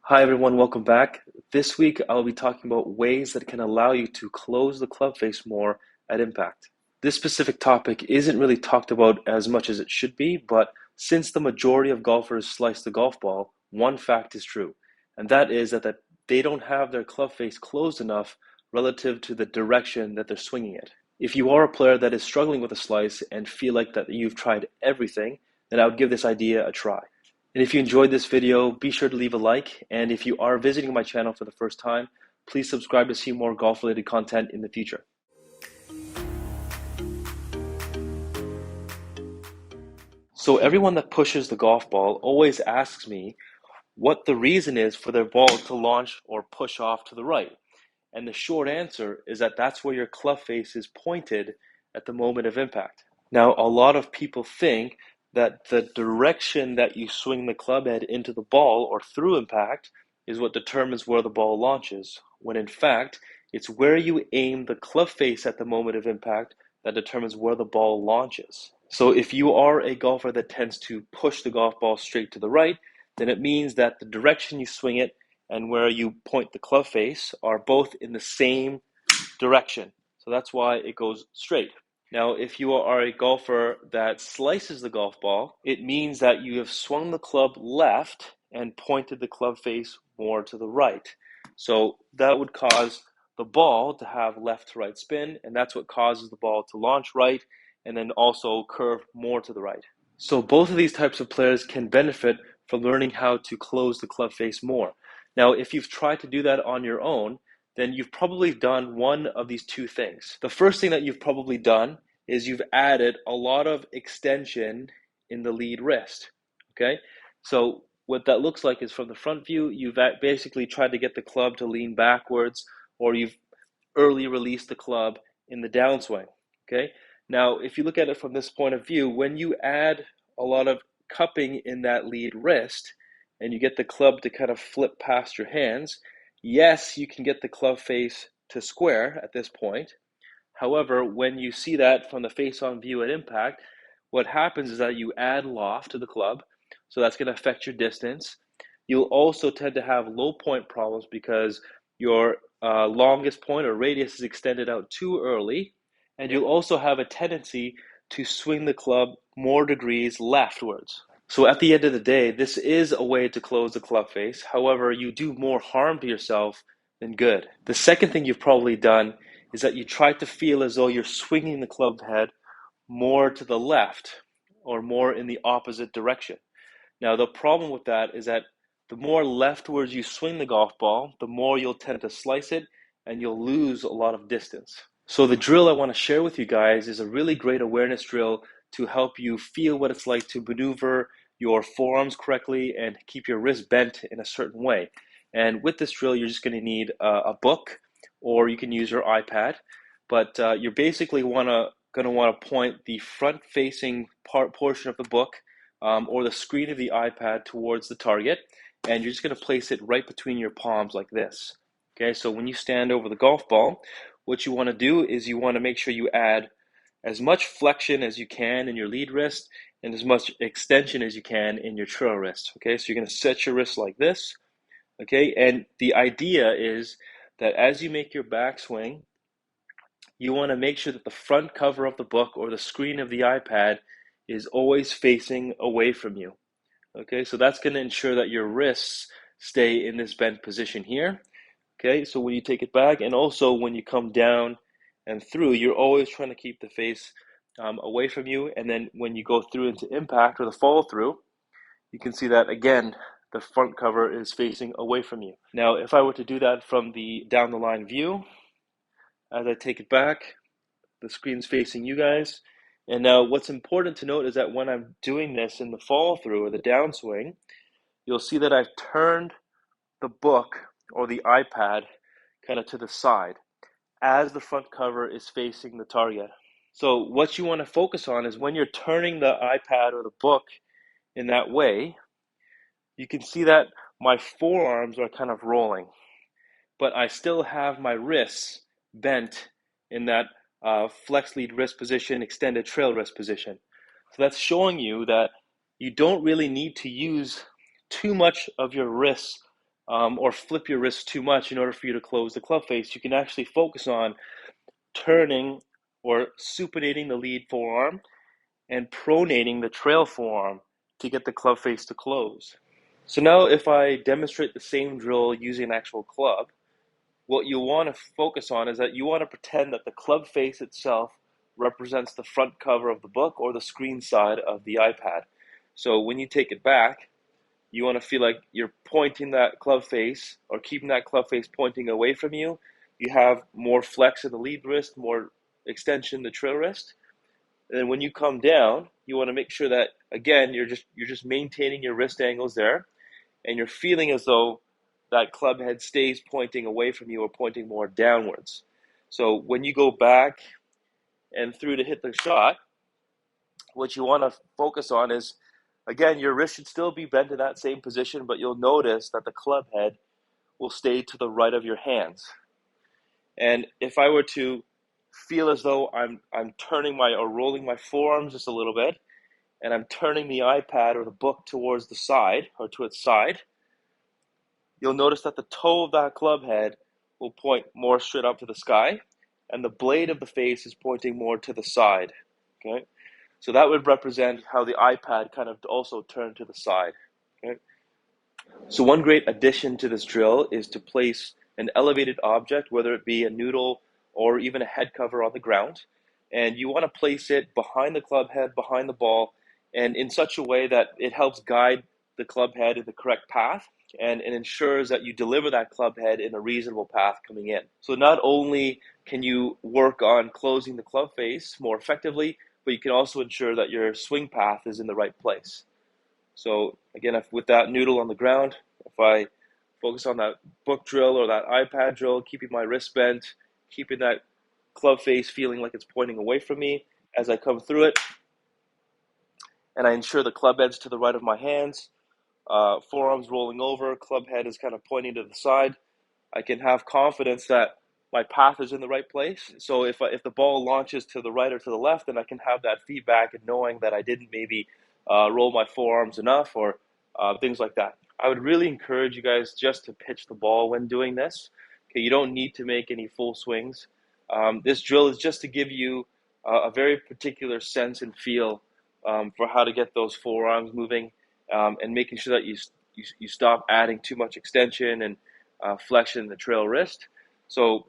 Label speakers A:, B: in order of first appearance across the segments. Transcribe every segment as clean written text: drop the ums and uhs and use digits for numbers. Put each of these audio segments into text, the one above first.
A: Hi everyone, welcome back. This week I'll be talking about ways that can allow you to close the club face more at impact. This specific topic isn't really talked about as much as it should be, but since the majority of golfers slice the golf ball, one fact is true, and that is that they don't have their club face closed enough relative to the direction that they're swinging it. If you are a player that is struggling with a slice and feel like that you've tried everything, then I would give this idea a try. And if you enjoyed this video, be sure to leave a like. And if you are visiting my channel for the first time, please subscribe to see more golf-related content in the future. So everyone that pushes the golf ball always asks me what the reason is for their ball to launch or push off to the right. And the short answer is that that's where your club face is pointed at the moment of impact. Now, a lot of people think that the direction that you swing the club head into the ball or through impact is what determines where the ball launches, when in fact, it's where you aim the club face at the moment of impact that determines where the ball launches. So if you are a golfer that tends to push the golf ball straight to the right, then it means that the direction you swing it and where you point the club face are both in the same direction. So that's why it goes straight. Now, if you are a golfer that slices the golf ball, it means that you have swung the club left and pointed the club face more to the right. So that would cause the ball to have left to right spin, and that's what causes the ball to launch right and then also curve more to the right. So both of these types of players can benefit from learning how to close the club face more. Now, if you've tried to do that on your own, then you've probably done one of these two things. The first thing that you've probably done is you've added a lot of extension in the lead wrist, okay? So what that looks like is from the front view, you've basically tried to get the club to lean backwards, or you've early released the club in the downswing, okay? Now, if you look at it from this point of view, when you add a lot of cupping in that lead wrist and you get the club to kind of flip past your hands, yes, you can get the club face to square at this point. However, when you see that from the face-on view at impact, what happens is that you add loft to the club, so that's going to affect your distance. You'll also tend to have low point problems because your longest point or radius is extended out too early, and you'll also have a tendency to swing the club more degrees leftwards. So at the end of the day, this is a way to close the club face. However, you do more harm to yourself than good. The second thing you've probably done is that you try to feel as though you're swinging the club head more to the left or more in the opposite direction. Now, the problem with that is that the more leftwards you swing the golf ball, the more you'll tend to slice it and you'll lose a lot of distance. So the drill I want to share with you guys is a really great awareness drill to help you feel what it's like to maneuver your forearms correctly and keep your wrist bent in a certain way. And with this drill, you're just going to need a book, or you can use your iPad. But you're basically going to want to point the front-facing portion of the book or the screen of the iPad towards the target, and you're just going to place it right between your palms like this. Okay, so when you stand over the golf ball, what you want to do is you want to make sure you add as much flexion as you can in your lead wrist and as much extension as you can in your trail wrist. Okay, so you're going to set your wrist like this. Okay, and the idea is that as you make your backswing, you want to make sure that the front cover of the book or the screen of the iPad is always facing away from you. Okay, so that's going to ensure that your wrists stay in this bent position here. Okay, so when you take it back, and also when you come down and through, you're always trying to keep the face away from you. And then when you go through into impact or the follow through, you can see that again, the front cover is facing away from you. Now, if I were to do that from the down the line view, as I take it back, the screen's facing you guys. And now what's important to note is that when I'm doing this in the follow through or the downswing, you'll see that I've turned the book or the iPad kind of to the side as the front cover is facing the target. So what you want to focus on is when you're turning the iPad or the book in that way, you can see that my forearms are kind of rolling, but I still have my wrists bent in that flex lead wrist position, extended trail wrist position. So that's showing you that you don't really need to use too much of your wrists or flip your wrist too much in order for you to close the club face, you can actually focus on turning or supinating the lead forearm and pronating the trail forearm to get the club face to close. So now if I demonstrate the same drill using an actual club, what you want to focus on is that you want to pretend that the club face itself represents the front cover of the book or the screen side of the iPad. So when you take it back, you want to feel like you're pointing that club face or keeping that club face pointing away from you. You have more flex in the lead wrist, more extension in the trail wrist. And then when you come down, you want to make sure that again you're just maintaining your wrist angles there, and you're feeling as though that club head stays pointing away from you or pointing more downwards. So when you go back and through to hit the shot, what you want to focus on is, again, your wrist should still be bent in that same position, but you'll notice that the club head will stay to the right of your hands. And if I were to feel as though I'm turning my or rolling my forearms just a little bit, and I'm turning the iPad or the book towards the side or to its side, you'll notice that the toe of that club head will point more straight up to the sky, and the blade of the face is pointing more to the side. Okay, so that would represent how the iPad kind of also turned to the side. Okay, so one great addition to this drill is to place an elevated object, whether it be a noodle or even a head cover on the ground, and you want to place it behind the club head, behind the ball, and in such a way that it helps guide the club head in the correct path, and it ensures that you deliver that club head in a reasonable path coming in. So not only can you work on closing the club face more effectively, but you can also ensure that your swing path is in the right place. So again, with that noodle on the ground, if I focus on that book drill or that iPad drill, keeping my wrist bent, keeping that club face feeling like it's pointing away from me as I come through it, and I ensure the club head's to the right of my hands, forearms rolling over, club head is kind of pointing to the side, I can have confidence that my path is in the right place. So if the ball launches to the right or to the left, then I can have that feedback and knowing that I didn't maybe roll my forearms enough or things like that. I would really encourage you guys just to pitch the ball when doing this. Okay, you don't need to make any full swings. This drill is just to give you a very particular sense and feel for how to get those forearms moving and making sure that you stop adding too much extension and flexion in the trail wrist. So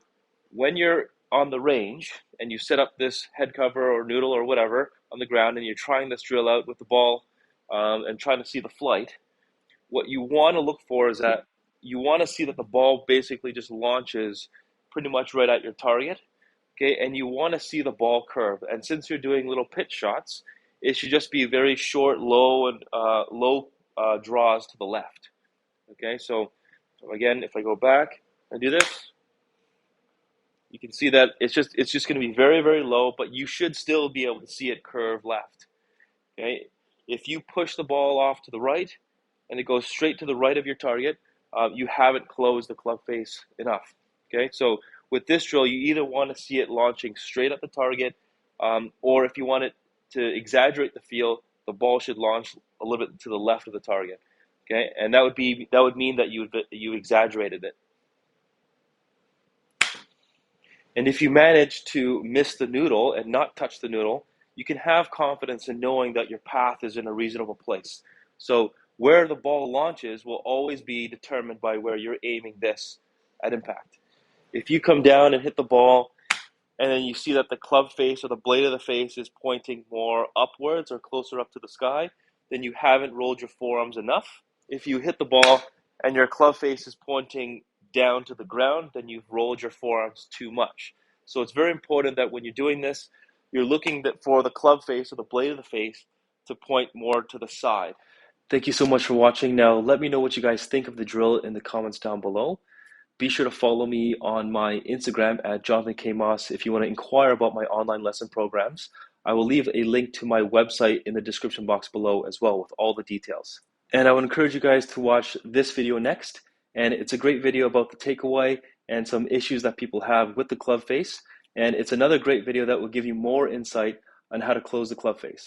A: when you're on the range and you set up this head cover or noodle or whatever on the ground and you're trying this drill out with the ball and trying to see the flight, what you want to look for is that you want to see that the ball basically just launches pretty much right at your target. Okay, and you want to see the ball curve. And since you're doing little pitch shots, it should just be very short, low, and low draws to the left. Okay, so again, if I go back and do this, you can see that it's just going to be very, very low, but you should still be able to see it curve left. Okay, if you push the ball off to the right and it goes straight to the right of your target, you haven't closed the club face enough. Okay, so with this drill, you either want to see it launching straight at the target, or if you want it to exaggerate the feel, the ball should launch a little bit to the left of the target. Okay, and that would mean that you exaggerated it. And if you manage to miss the noodle and not touch the noodle, you can have confidence in knowing that your path is in a reasonable place. So where the ball launches will always be determined by where you're aiming this at impact. If you come down and hit the ball and then you see that the club face or the blade of the face is pointing more upwards or closer up to the sky, then you haven't rolled your forearms enough. If you hit the ball and your club face is pointing down to the ground, then you've rolled your forearms too much. So it's very important that when you're doing this, you're looking for the club face or the blade of the face to point more to the side. Thank you so much for watching. Now, let me know what you guys think of the drill in the comments down below. Be sure to follow me on my Instagram at Jonathan K. Moss if you want to inquire about my online lesson programs. I will leave a link to my website in the description box below as well with all the details. And I would encourage you guys to watch this video next. And it's a great video about the takeaway and some issues that people have with the club face. And it's another great video that will give you more insight on how to close the club face.